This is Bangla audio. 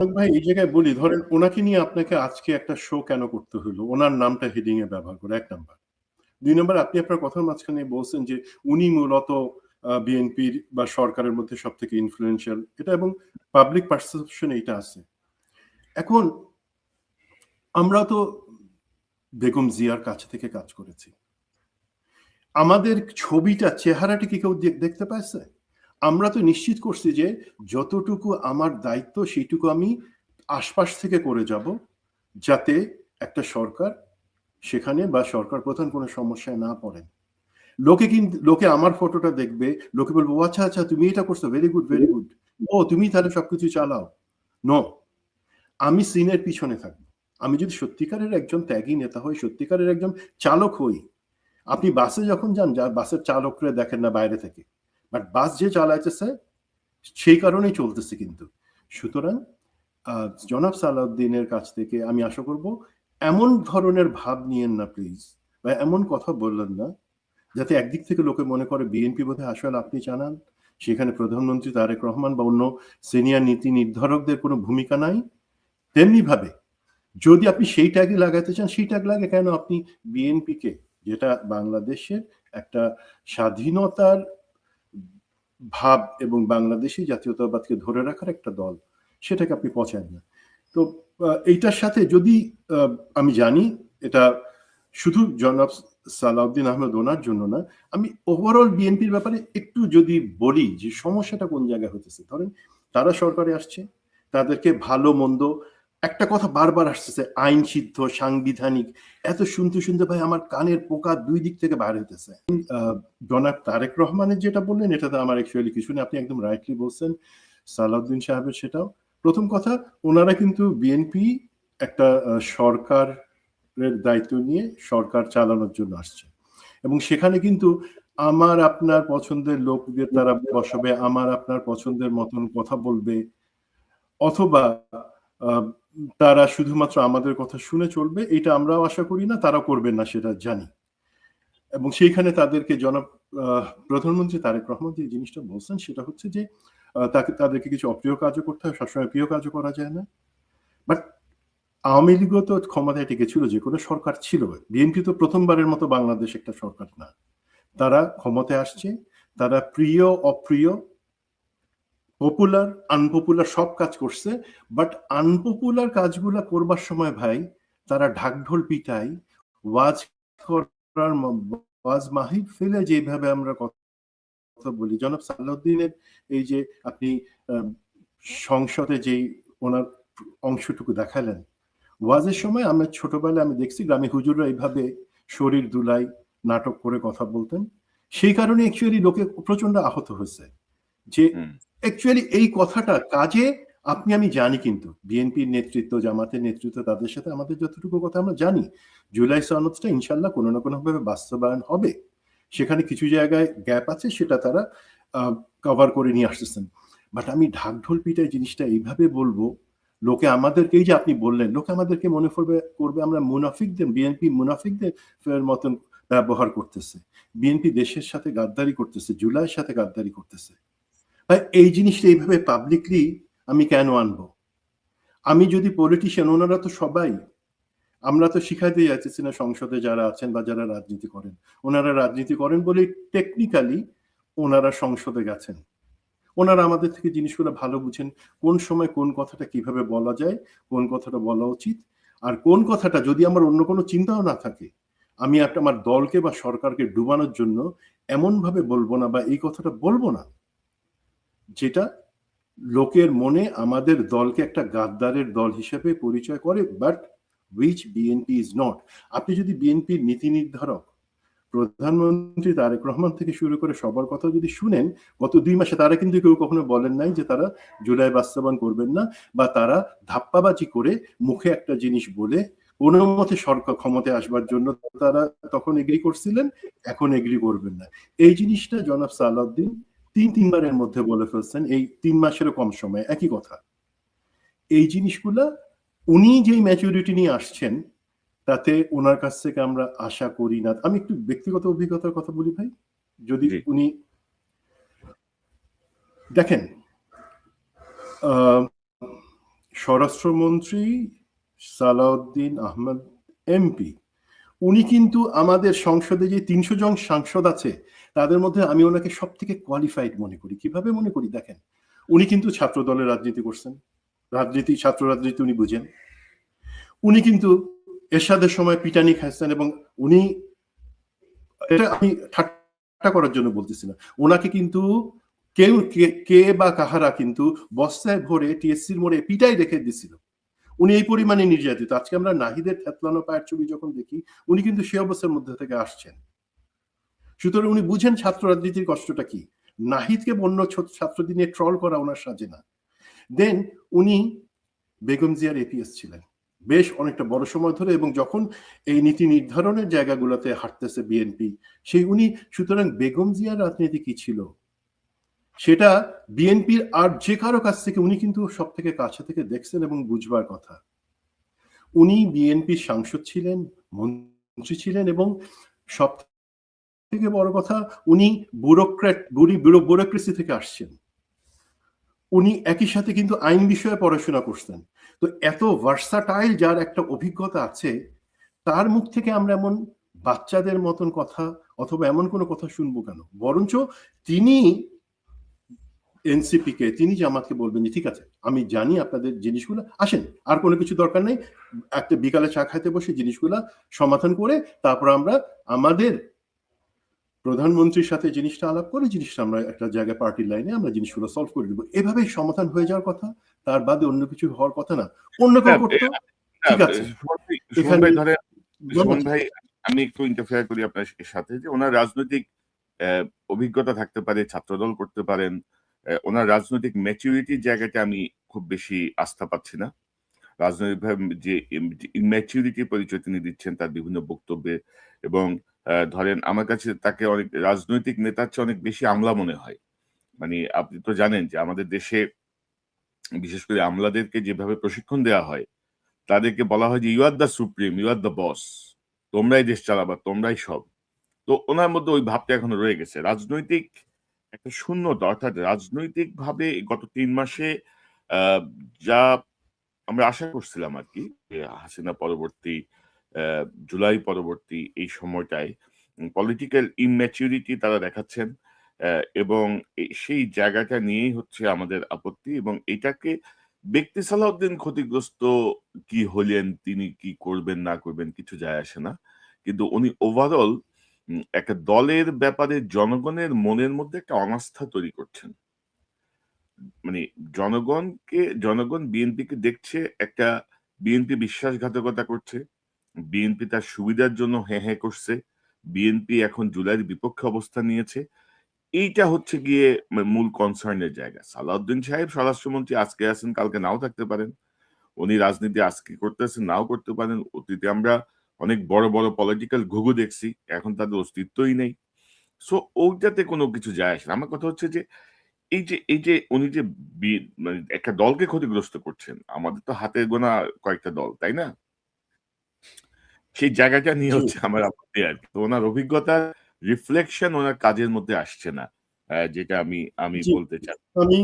ভাই এই জায়গায় বলি, ধরেন ওনাকে নিয়ে আপনাকে আজকে একটা শো কেন করতে হলো? ওনার নামটা হেডিং এ ব্যবহার করে, ১ নাম্বার। ২ নাম্বার, আপনি আপনার কথার মাঝখানে বলছেন যে উনি মূলত বিএনপির বা সরকারের মধ্যে সবথেকে ইনফ্লুয়েন্সিয়াল, এটা এবং পাবলিক পারসেপশন এইটা আছে। এখন আমরা তো বেগম জিয়ার কাছ থেকে কাজ করেছি। আমাদের ছবিটা, চেহারাটা কি কেউ দেখতে পাইছে? আমরা তো নিশ্চিত করছি যে যতটুকু আমার দায়িত্ব সেইটুকু আমি আশপাশ থেকে করে যাব, যাতে একটা সরকার সেখানে বা সরকার প্রধান কোনো সমস্যায় না পড়েন। লোকে আমার ফটোটা দেখবে, লোকে বলবে, ও আচ্ছা আচ্ছা তুমি এটা করছো, ভেরি গুড ভেরি গুড, ও তুমি তাহলে সবকিছু চালাও। নো, আমি সিনের পিছনে থাকবো। আমি যদি সত্যিকারের একজন ত্যাগী নেতা হই, সত্যিকারের একজন চালক হই, আপনি বাসে যখন যান, বাসের চালকরা দেখেন না বাইরে থেকে, বাট বাস যে চালাইতেছে সেই কারণেই চলতেছে কিন্তু। সুতরাং জনাব সালাউদ্দিনের কাছ থেকে আমি আশা করব এমন ধরনের ভাব নিয়েন না প্লিজ, বা এমন কথা বললেন না যাতে একদিক থেকে লোকে মনে করে বিএনপি বোধহয় আসলে আপনি জানান সেখানে প্রধানমন্ত্রী তারেক রহমান বা অন্য সিনিয়র নীতি নির্ধারকদের কোনো ভূমিকা নাই। তেমনি ভাবে যদি আপনি সেই ট্যাগই লাগাতে চান, সেই ট্যাগ লাগে কেন? আপনি বিএনপিকে, যেটা বাংলাদেশের একটা স্বাধীনতার ভাব এবং বাংলাদেশী জাতীয়তাবাদকে ধরে রাখার একটা দল, সেটাকে আপনি পচান না। তো এইটার সাথে যদি আমি জানি এটা শুধু জনাব সালাউদ্দিন আহমেদ ওনার জন্য না, আমি ওভারঅল বিএনপির ব্যাপারে একটু যদি বলি যে সমস্যাটা কোন জায়গায় হতেছে। ধরেন তারা সরকারে আসছে, তাদেরকে ভালো মন্দ একটা কথা বারবার আসতেছে, আইন সিদ্ধ সাংবিধানিক, এত শুনতে শুনতে ভাই আমার কানের পোকা ২ দিক থেকে বাইর হইতেছে। জনাব তারেক রহমানের যেটা বললেন এটাতে আমার অ্যাকচুয়ালি কিছু নেই, আপনি একদম রাইটলি বলছেন। সালাউদ্দিন সাহেবের সেটাও প্রথম কথা, ওনারা কিন্তু বিএনপি একটা সরকারের দায়িত্ব নিয়ে সরকার চালানোর জন্য আসছে, এবং সেখানে কিন্তু আমার আপনার পছন্দের লোকদের তারা বসাবে, আমার আপনার পছন্দের মতন কথা বলবে, অথবা তারা শুধুমাত্র আমাদের কথা শুনে চলবে, এটা আমরাও আশা করি না, তারা করবেন না সেটা জানি। এবং সেইখানে তাদেরকে জনাব প্রধানমন্ত্রী তারেক রহমান যে জিনিসটা বলছেন সেটা হচ্ছে যে তাদেরকে কিছু অপ্রিয় কাজও করতে হয়, সবসময় প্রিয় কাজও করা যায় না। বাট আওয়ামী লীগও তো ক্ষমতায় টিকেছিল, যে কোনো সরকার ছিল। বিএনপি তো প্রথমবারের মতো বাংলাদেশ একটা সরকার না, তারা ক্ষমতায় আসছে, তারা প্রিয় অপ্রিয়, পপুলার আনপপুলার সব কাজ করছে। বাট আনপপুলার কাজগুলা করবার সময় ভাই তারা ঢাকঢোল পিটায়, ওয়াজ করার ওয়াজ মাহিব ফেলে যেভাবে আমরা কথা বলি। জনাব সালাউদ্দিনের এই যে আপনি সংসদে যেই ওনার অংশটুকু দেখালেন ওয়াজের সময়, আমরা ছোটবেলায় আমি দেখছি গ্রামে হুজুররা এইভাবে শরীর দুলাই নাটক করে কথা বলতেন। সেই কারণে অ্যাকচুয়ালি লোকে প্রচন্ড আহত হয়েছে যে অ্যাকচুয়ালি এই কথাটা কাজে আপনি আমি জানি, কিন্তু বিএনপির নেতৃত্ব, জামাতের নেতৃত্ব, তাদের সাথে আমাদের যতটুকু কথা আমরা জানি, জুলাই সনদটা ইনশাল্লাহ কোনো না কোনো ভাবে বাস্তবায়ন হবে। সেখানে কিছু জায়গায় গ্যাপ আছে, সেটা তারা কভার করে নিয়ে আসতেছেন। বাট আমি ঢাকঢোল পিটায় জিনিসটা এইভাবে বলবো, লোকে আমাদেরকে, এই যে আপনি বললেন, লোকে আমাদেরকে মনে করবে আমরা মুনাফিকদের, বিএনপি মুনাফিকদের মতন ব্যবহার করতেছে, বিএনপি দেশের সাথে গাদ্দারি করতেছে, জুলাইয়ের সাথে গাদ্দারি করতেছে। ভাই এই জিনিসটা এইভাবে পাবলিকলি আমি কেন আনবো? আমি যদি পলিটিশিয়ান, ওনারা তো সবাই, আমরা তো শিখাইতে যাচ্ছি না সংসদে যারা আছেন বা যারা রাজনীতি করেন, ওনারা রাজনীতি করেন বলেই টেকনিক্যালি ওনারা সংসদে গেছেন। ওনারা আমাদের থেকে জিনিসগুলো ভালো বুঝেন, কোন সময় কোন কথাটা কিভাবে বলা যায়, কোন কথাটা বলা উচিত, আর কোন কথাটা যদি আমার অন্য কোনো চিন্তাও না থাকে, আমি একটা আমার দলকে বা সরকারকে ডুবানোর জন্য এমন ভাবে বলবো না, বা এই কথাটা বলবো না যেটা লোকের মনে আমাদের দলকে একটা গাদ্দারের দল হিসেবে পরিচয় করে, but which BNP is not. আপনি যদি বিএনপির নীতি নির্ধারক প্রধানমন্ত্রী তারেক রহমান থেকে শুরু করে সবার কথা যদি শুনেন, গত ২ মাসে তারা কিন্তু কেউ কখনো বলেন নাই যে তারা জুলাই বাস্তবায়ন করবেন না, বা তারা ধাপ্পাবাজি করে মুখে একটা জিনিস বলে কোনো মতে সরকার ক্ষমতায় আসবার জন্য তারা তখন এগ্রি করছিলেন, এখন এগ্রি করবেন না। এই জিনিসটা জনাব সালাউদ্দিন ৩বারের মধ্যে বলে ফেলছেন এই ৩ মাসেরও কম সময়ে, একই কথা। এই জিনিসগুলা উনি যেই ম্যাচুরিটি নিয়ে আসছেন তাতে ওনার কাছ থেকে আমরা আশা করি না। আমি একটু ব্যক্তিগত অভিজ্ঞতার কথা বলি ভাই, যদি উনি দেখেন স্বরাষ্ট্রমন্ত্রী সালাউদ্দিন আহমদ এমপি, উনি কিন্তু আমাদের সংসদে যে ৩০০ জন সাংসদ আছে তাদের মধ্যে আমি ওনাকে সব থেকে কোয়ালিফাইড মনে করি। কিভাবে মনে করি দেখেন, উনি কিন্তু ছাত্র দলের রাজনীতি করছেন, ছাত্র রাজনীতি উনি বুঝেন। উনি কিন্তু এরশাদের সময় পিটানি খাইছেন, এবং উনি, এটা আমি ঠাট্টা করার জন্য বলতেছি না, ওনাকে কিন্তু কেউ কে বা কাহারা কিন্তু বস্তায় ভরে টিএসসির মোড়ে পিটাই রেখে দিছিল। উনি এই পরিমাণে নির্যাতিত। আজকে আমরা নাহিদের থেতলানো পায়ের ছবি যখন দেখি, উনি কিন্তু সে অবস্থার মধ্যে থেকে আসছেন। সুতরাং উনি বুঝেন ছাত্র রাজনীতির কষ্টটা কি। নাহিদকে বন্য ছাত্রদের নিয়ে ট্রল করা ওনার সাজে না। দেন উনি বেগম জিয়ার এপিএস ছিলেন বেশ অনেকটা বড় সময় ধরে, এবং যখন এই নীতি নির্ধারণের জায়গাগুলোতে হাঁটতেছে বিএনপি, সেই উনি, সুতরাং বেগম জিয়ার রাজনীতি কি ছিল সেটা বিএনপির আর যে কারো কাছ থেকে উনি কিন্তু সব থেকে কাছে থেকে দেখছেন এবং বুঝবার কথা। উনি বিএনপির সাংসদ ছিলেন, মন্ত্রী ছিলেন, এবং সব থেকে বড় কথা উনি ব্যুরোক্রেসি থেকে আসছেন। উনি একই সাথে কিন্তু আইন বিষয়ে পড়াশোনা করছেন। তো এত ভার্সাটাইল যার একটা অভিজ্ঞতা আছে, তার মুখ থেকে আমরা এমন বাচ্চাদের মতন কথা অথবা এমন কোনো কথা শুনবো কেন? বরঞ্চ তিনি এনসিপি কে, তিনি জামাতকে বলবেন ঠিক আছে, আমি জানি আপনাদের জিনিসগুলো, আসেন, আর কোনো কিছু দরকার নেই, একটা বিকালে চা খাইতে বসে জিনিসগুলা সমাধান করে তারপর আমরা আমাদের প্রধানমন্ত্রীর সাথে জিনিসটা আলাপ করে জিনিসটা আমরা একটা জায়গায় পার্টির লাইনে আমরা জিনিসগুলো সলভ করে দেবো। এভাবেই সমাধান হয়ে যাওয়ার কথা, তার বাদে অন্য কিছু হওয়ার কথা না। অন্য কেউ করতো, ঠিক আছে। সুমন ভাই, আমি একটু ইন্টারফেয়ার করি আপনার সাথে, যে ওনার রাজনৈতিক অভিজ্ঞতা থাকতে পারে, ছাত্রদল করতে পারেন, ওনার রাজনৈতিক ম্যাচুরিটির জায়গাটা আমি খুব বেশি আস্থা পাচ্ছি না। রাজনৈতিকভাবে যে ইম্যাচুরিটির পরিচয় তিনি দিচ্ছেন তার বিভিন্ন বক্তব্যে, এবং ধরেন আমার কাছে তাকে অনেক রাজনৈতিক নেতার চেয়ে অনেক বেশি আমলা মনে হয়। মানে আপনি তো জানেন যে আমাদের দেশে বিশেষ করে আমলাদেরকে যেভাবে প্রশিক্ষণ দেওয়া হয়, তাদেরকে বলা হয় যে you are the supreme, you are the boss, তোমরাই দেশ চালাবা, তোমরাই সব। তো ওনার মধ্যে ওই ভাবটা এখনো রয়ে গেছে। রাজনৈতিক একটা শূন্যতা, অর্থাৎ রাজনৈতিক ভাবে গত ৩ মাসে যা আমরা আশা করছিলাম আর কি, যে হাসিনা পরবর্তী, জুলাই পরবর্তী এই সময়টায় পলিটিক্যাল ইম্যাচুরিটি তারা দেখাচ্ছেন, এবং সেই জায়গাটা নিয়েই হচ্ছে আমাদের আপত্তি। এবং এটাকে ব্যক্তি সালাউদ্দিন ক্ষতিগ্রস্ত কি হলেন, তিনি কি করবেন না করবেন কিছু যায় আসে না, কিন্তু উনি ওভারঅল একটা দলের ব্যাপারে জনগণের মনের মধ্যে একটা অনাস্থা তৈরি করছেন। মানে জনগণ বিএনপিকে দেখছে, একটা বিএনপি বিশ্বাসঘাতকতা করছে, বিএনপি তার সুবিধার জন্য হ্যাঁ হ্যাঁ করছে, বিএনপি এখন জুলাইয়ের বিপক্ষে অবস্থান নিয়েছে। এইটা হচ্ছে গিয়ে মূল কনসার্নের জায়গা। সালাউদ্দিন সাহেব স্বরাষ্ট্রমন্ত্রী আজকে আছেন, কালকে নাও থাকতে পারেন। উনি রাজনীতি আজকে করতেছেন, নাও করতে পারেন। অতীতে আমরা অনেক বড় বড় পলিটিক্যাল ঘুঘু দেখছি, এখন তাদের অস্তিত্বই নেই। সো ওইটাতে কোনো কিছু যায় আসে না। আমার কথা হচ্ছে যে এই যে উনি যে মানে একটা দলকে ক্ষতিগ্রস্ত করছেন, আমাদের তো হাতে গোনা কয়েকটা দল, তাই না? সেই জায়গাটা নিয়ে হচ্ছে আমার আপত্তি আর কি। তো ওনার অভিজ্ঞতার রিফ্লেকশন ওনার কাজের মধ্যে আসছে না, যেটা আমি বলতে চাই। আমি